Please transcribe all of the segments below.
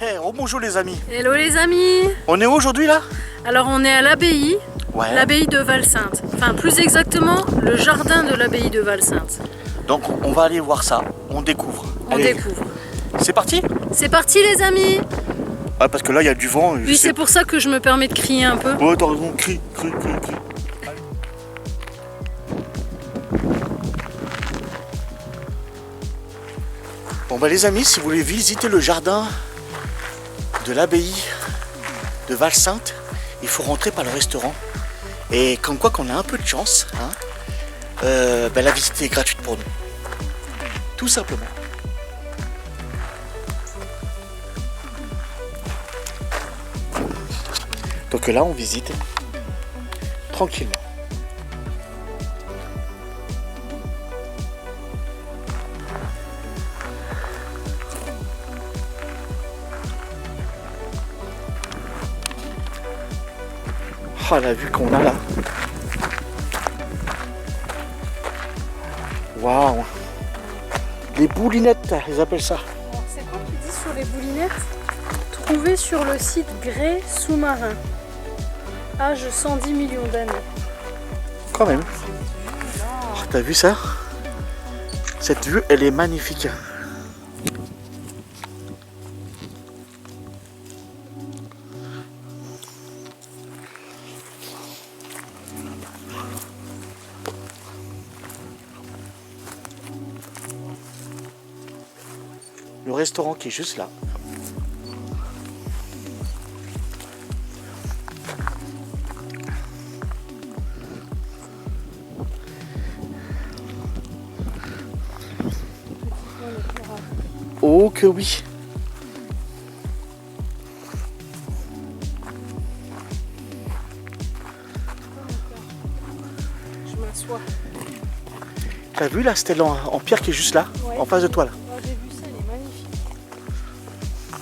Hey, rebonjour les amis. Hello les amis. On est où aujourd'hui là? Alors on est à l'abbaye, Ouais. l'abbaye de Valsainte. Enfin plus exactement le jardin de l'abbaye de Valsainte. Donc on va aller voir ça, on découvre. On découvre. C'est parti? C'est parti les amis. Ah parce que là il y a du vent. Oui c'est pour ça que je me permets de crier un peu. Ouais t'as raison, crie. Bon bah les amis, si vous voulez visiter le jardin de l'abbaye de Valsainte, il faut rentrer par le restaurant. Et comme quoi qu'on a un peu de chance, hein, la visite est gratuite pour nous. Tout simplement. Donc là on visite tranquillement. Oh la vue qu'on a là. Waouh. Les boulinettes, ils appellent ça. Alors c'est quoi qui dit sur les boulinettes? Trouvé sur le site Grès sous-marin. Âge 110 millions d'années. Quand même. Oh, t'as vu ça? Cette vue, elle est magnifique. Le restaurant qui est juste là. Oh que oui. Je m'assois. T'as vu la stèle en pierre qui est juste là, Ouais. en face de toi là? Oh, j'ai vu ça, elle est magnifique.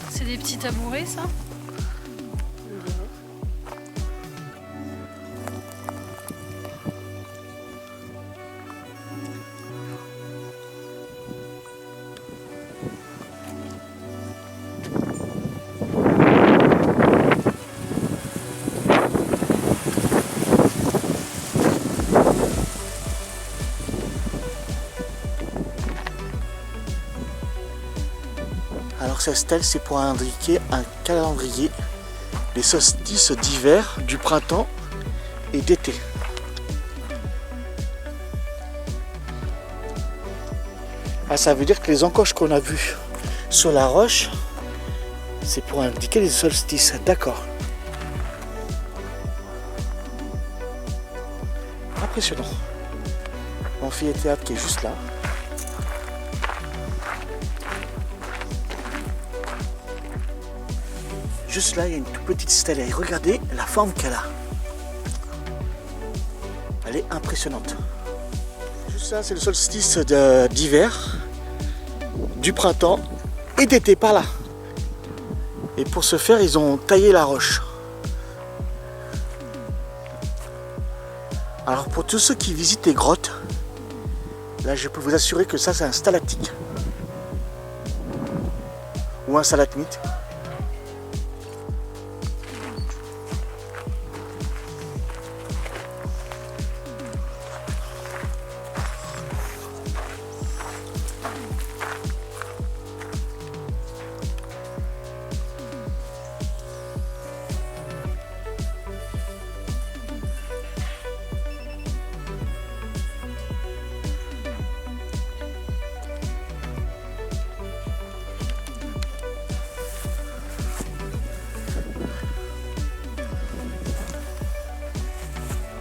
C'est des petits tabourets ça? Alors cette stèle, c'est pour indiquer un calendrier des solstices d'hiver, du printemps et d'été. Ah, ça veut dire que les encoches qu'on a vues sur la roche, c'est pour indiquer les solstices. D'accord. Impressionnant. L'amphithéâtre qui est juste là. Juste là, il y a une toute petite stèle et regardez la forme qu'elle a. Elle est impressionnante. Juste là, c'est le solstice d'hiver, du printemps et d'été par là. Et pour ce faire, ils ont taillé la roche. Alors pour tous ceux qui visitent les grottes, là je peux vous assurer que ça c'est un stalactite. Ou un stalagmite.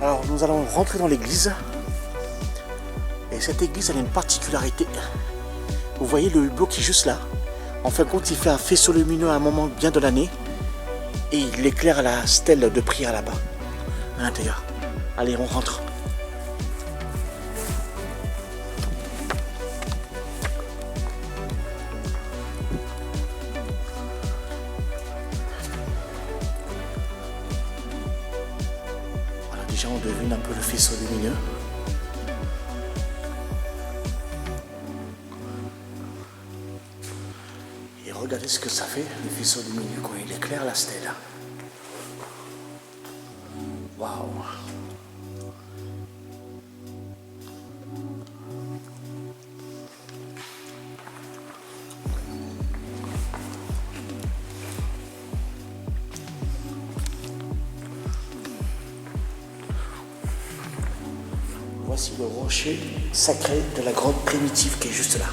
Alors nous allons rentrer dans l'église. Et cette église elle a une particularité. Vous voyez le hublot qui est juste là. En fin de compte il fait un faisceau lumineux à un moment bien de l'année. Et il éclaire la stèle de prière là-bas. À l'intérieur. Allez on rentre. Déjà on devine un peu le faisceau lumineux. regardez ce que ça fait, le faisceau lumineux quand il éclaire la stèle. Waouh! Voici le rocher sacré de la grotte primitive qui est juste là.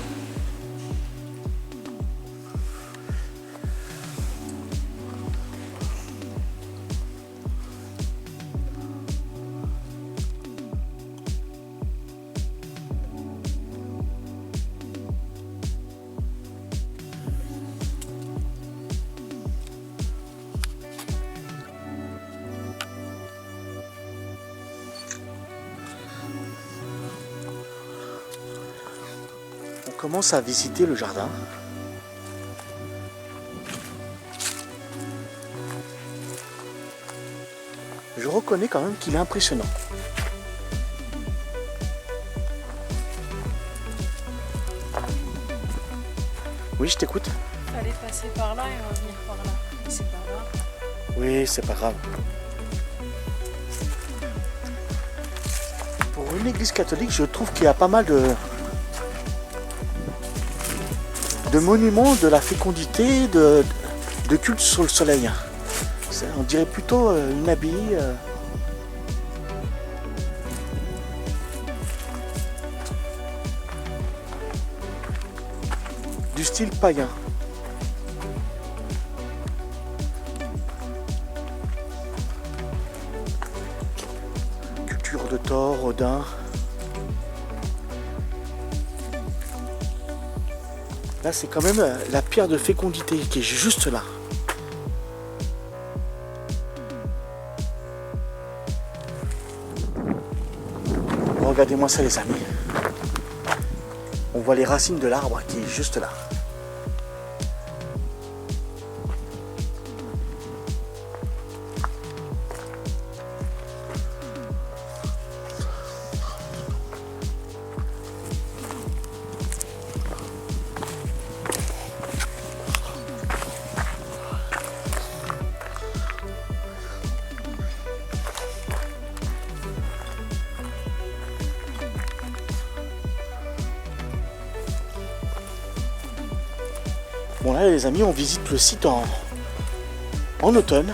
On commence à visiter le jardin. Je reconnais quand même qu'il est impressionnant. Oui, je t'écoute. Fallait passer par là et revenir par là. Mais c'est pas grave. Oui, c'est pas grave. Pour une église catholique, je trouve qu'il y a pas mal de monuments de la fécondité, de culte sur le soleil. On dirait plutôt une abbaye. Du style païen. Culture de Thor, Odin. Là, c'est quand même la pierre de fécondité qui est juste là. Regardez-moi ça, les amis. On voit les racines de l'arbre qui est juste là. Bon là les amis, on visite le site en automne.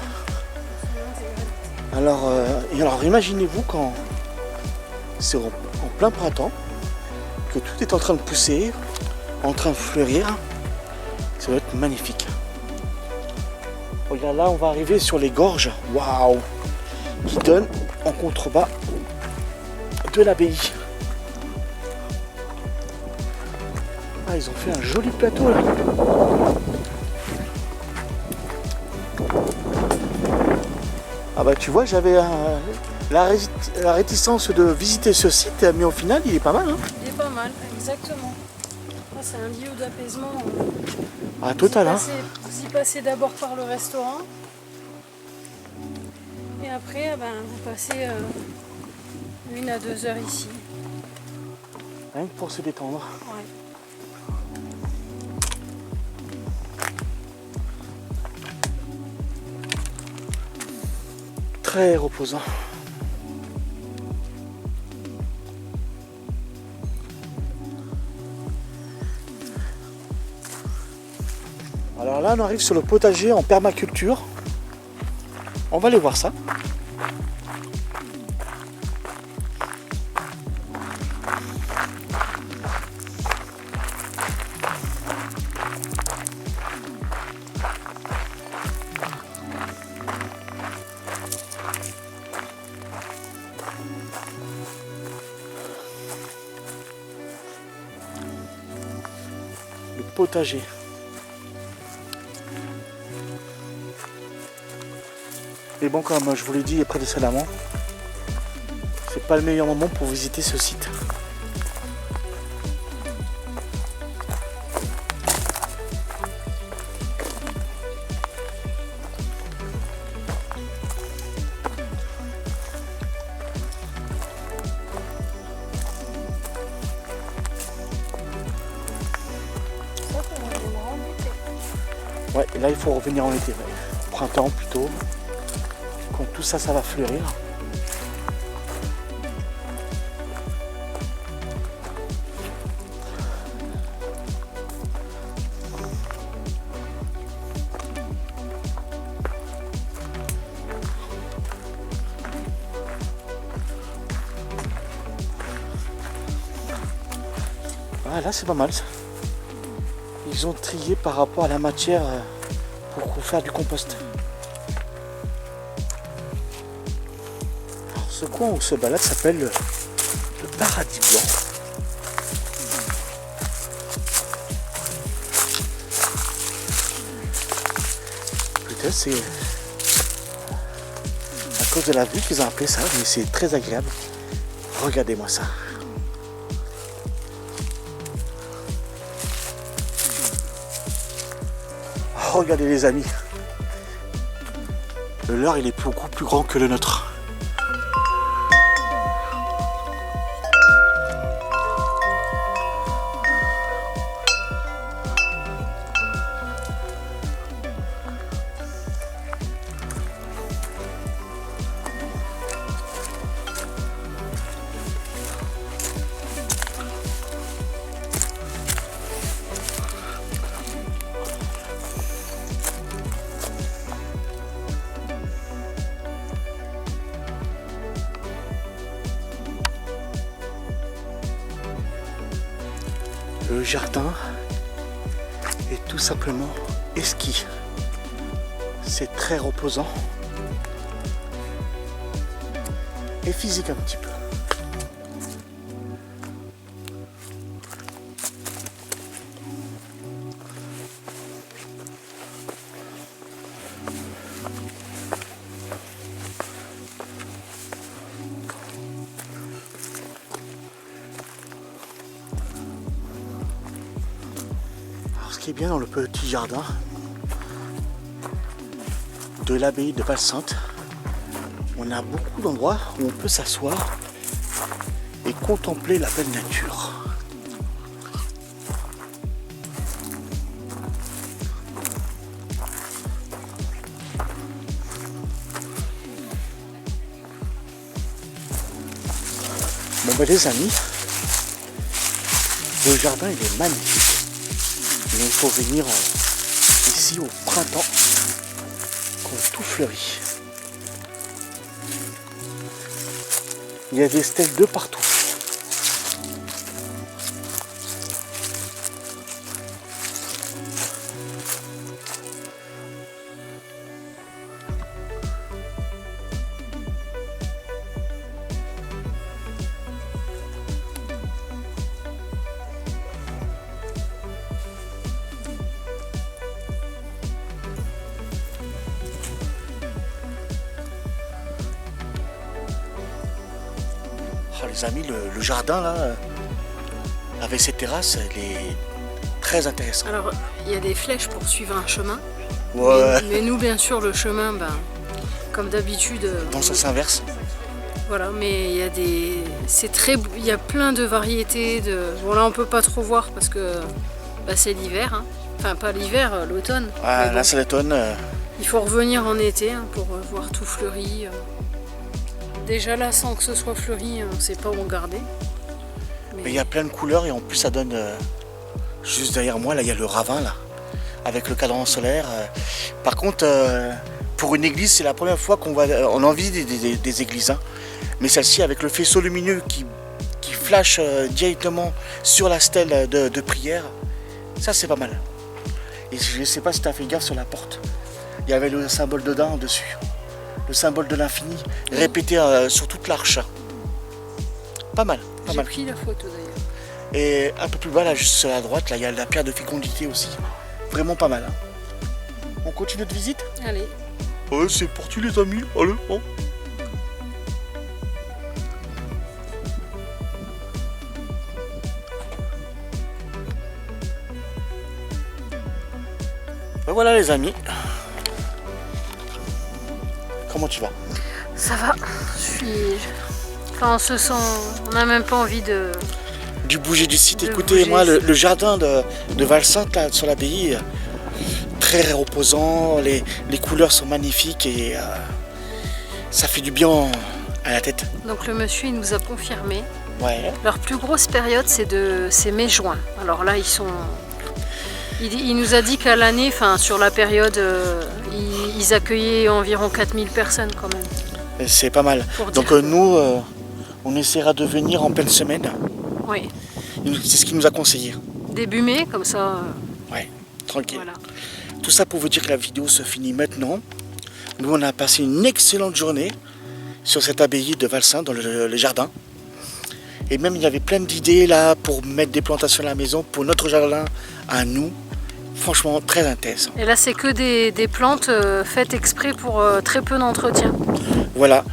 Alors imaginez-vous quand c'est en plein printemps, que tout est en train de pousser, en train de fleurir. Ça va être magnifique. Regarde là, on va arriver sur les gorges, waouh, qui donnent en contrebas de l'abbaye. Ah, ils ont fait un joli plateau là. Ah bah tu vois, j'avais la réticence de visiter ce site, mais au final il est pas mal. Hein. Il est pas mal, exactement. Là, c'est un lieu d'apaisement. Ah total hein. Vous y passez d'abord par le restaurant. Et après, vous passez 1 à 2 heures ici. Rien que pour se détendre. Ouais. Très reposant. Alors là, on arrive sur le potager en permaculture. On va aller voir ça. Le potager. Et bon, comme je vous l'ai dit précédemment, c'est pas le meilleur moment pour visiter ce site. Ça, c'est une grande beauté. Ouais, et là il faut revenir en été, ouais. Printemps plutôt. Quand tout ça, ça va fleurir. Ah, là c'est pas mal ça. Ils ont trié par rapport à la matière pour faire du compost. Alors, ce coin où on se balade s'appelle le Paradis Blanc. Peut-être c'est à cause de la vue qu'ils ont appelé ça, mais c'est très agréable. Regardez-moi ça. Regardez les amis, le leur il est beaucoup plus grand que le nôtre. Le jardin est tout simplement exquis. C'est très reposant et physique un petit peu. Ce qui est bien dans le petit jardin de l'abbaye de Val-Sainte, on a beaucoup d'endroits où on peut s'asseoir et contempler la belle nature. Bon ben les amis, le jardin il est magnifique. Mais il faut venir ici au printemps quand tout fleurit. Il y a des stèles de partout. Oh, les amis, le jardin là, avec ses terrasses, elle est très intéressante. Alors, il y a des flèches pour suivre un chemin. Ouais. Mais nous, bien sûr, le chemin, comme d'habitude. Dans le sens inverse. Voilà, mais il y a il y a plein de variétés. Bon, là, on peut pas trop voir parce que c'est l'hiver. Hein. Enfin, pas l'hiver, l'automne. Ah, bon, là, c'est l'automne. Il faut revenir en été pour voir tout fleuri. Déjà là, sans que ce soit fleuri, on ne sait pas où on garder. Mais il y a plein de couleurs et en plus ça donne, juste derrière moi, là il y a le ravin là, avec le cadran solaire. Par contre, pour une église, c'est la première fois qu'on en visite des églises. Hein. Mais celle-ci avec le faisceau lumineux qui flash directement sur la stèle de prière, ça c'est pas mal. Et je ne sais pas si tu as fait gaffe sur la porte, il y avait le symbole de Dain dessus. Le symbole de l'infini, répété sur toute l'arche. Pas mal, pas J'ai mal. pris la photo d'ailleurs. Et un peu plus bas, là, juste sur la droite, là, il y a la pierre de fécondité aussi. Vraiment pas mal. Hein. On continue notre visite? Allez. Ouais, c'est parti les amis, allez, hein. Ben voilà les amis. Comment tu vas? Ça va. Enfin, on se sent. On n'a même pas envie de. Du bouger du site. De Écoutez, bouger, moi, le jardin de Val-Sainte, là, sur l'abbaye, très reposant, les couleurs sont magnifiques et ça fait du bien à la tête. Donc le monsieur, il nous a confirmé. Ouais. Leur plus grosse période, c'est mai-juin. Alors là, il nous a dit qu'à l'année, enfin sur la période, ils accueillaient environ 4000 personnes quand même. C'est pas mal. Donc nous, on essaiera de venir en pleine semaine. Oui. C'est ce qu'il nous a conseillé. Début mai, comme ça. Ouais, tranquille. Voilà. Tout ça pour vous dire que la vidéo se finit maintenant. Nous, on a passé une excellente journée sur cette abbaye de Valsin dans le jardin. Et même, il y avait plein d'idées là pour mettre des plantations à la maison, pour notre jardin à nous. Franchement, très intéressant. Et là, c'est que des plantes faites exprès pour très peu d'entretien. Voilà,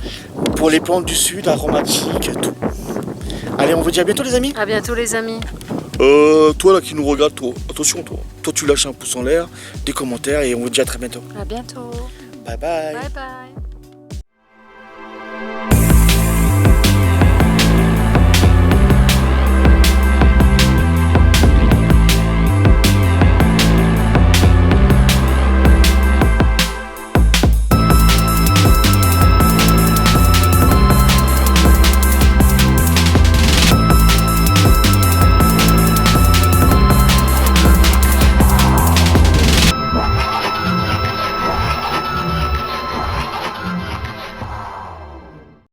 pour les plantes du sud, aromatiques, tout. Allez, on vous dit à bientôt les amis. À bientôt les amis. Toi là qui nous regarde, toi, attention toi. Toi tu lâches un pouce en l'air, des commentaires et on vous dit à très bientôt. À bientôt. Bye bye. Bye bye.